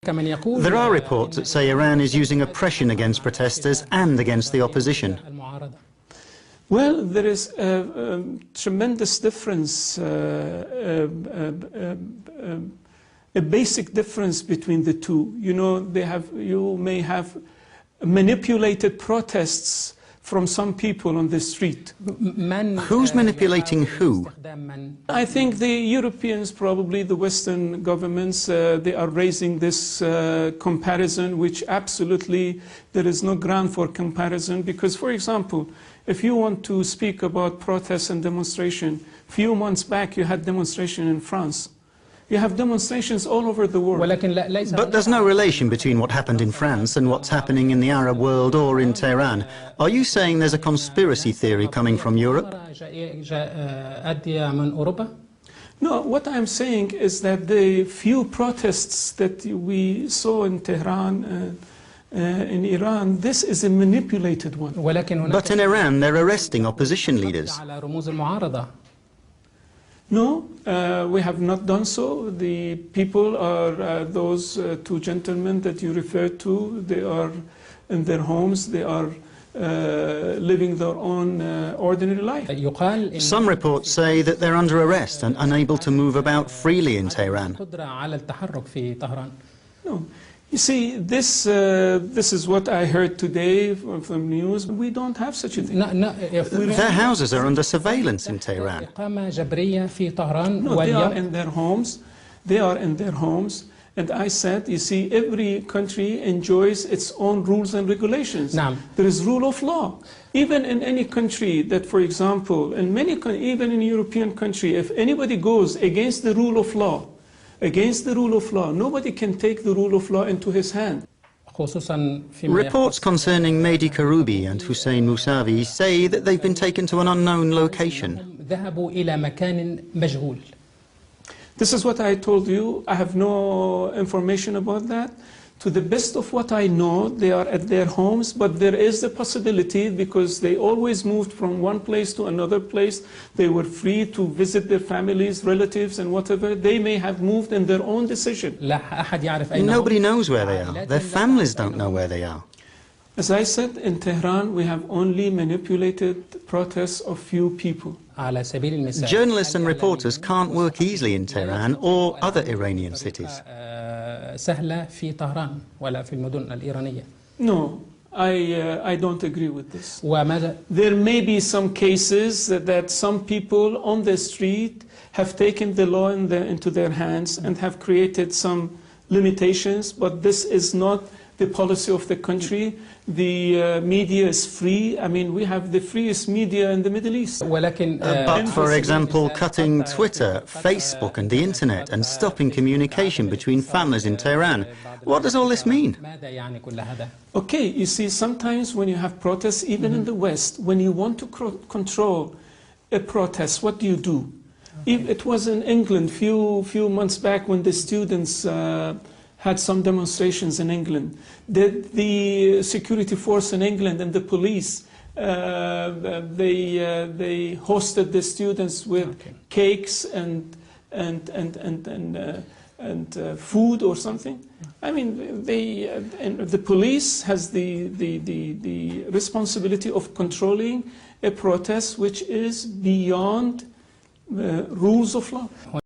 There are reports that say Iran is using oppression against protesters and against the opposition. Well, there is a tremendous difference, a basic difference between the two. You know, you may have manipulated protests from some people on the street. Who's manipulating who? I think the Europeans, probably the Western governments, they are raising this comparison, which absolutely there is no ground for comparison. Because, for example, if you want to speak about protests and demonstration, a few months back you had demonstration in France. You have demonstrations all over the world. But there's no relation between what happened in France and what's happening in the Arab world or in Tehran. Are you saying there's a conspiracy theory coming from Europe? No, what I'm saying is that the few protests that we saw in Tehran, in Iran, this is a manipulated one. But in Iran, they're arresting opposition leaders. No, we have not done so. The people are those two gentlemen that you referred to. They are in their homes. They are living their own ordinary life. Some reports say that they're under arrest and unable to move about freely in Tehran. No. You see, this is what I heard today from news. We don't have such a thing. Their houses are under surveillance in Tehran. No, they are in their homes. They are in their homes. And I said, you see, every country enjoys its own rules and regulations. There is rule of law. Even in any country that, for example, even in a European country, if anybody goes against the rule of law, nobody can take the rule of law into his hand. Reports concerning Mehdi Karoubi and Hussein Mousavi say that they've been taken to an unknown location. This is what I told you. I have no information about that. To the best of what I know, they are at their homes, but there is a possibility, because they always moved from one place to another place. They were free to visit their families, relatives, and whatever. They may have moved in their own decision. Nobody knows where they are. Their families don't know where they are. As I said, in Tehran, we have only manipulated protests of few people. Journalists and reporters can't work easily in Tehran or other Iranian cities. No, I don't agree with this. There may be some cases that some people on the street have taken the law into their hands and have created some limitations, but this is not the policy of the country. The media is free. I mean, we have the freest media in the Middle East. But, for example, cutting Twitter, Facebook and the internet and stopping communication between families in Tehran. What does all this mean? Okay, you see, sometimes when you have protests, even in the West, when you want to control a protest, what do? It was in England few months back when the students had some demonstrations in England. The security force in England and the police, they hosted the students with cakes and food or something. I mean, the police has the responsibility of controlling a protest which is beyond rules of law.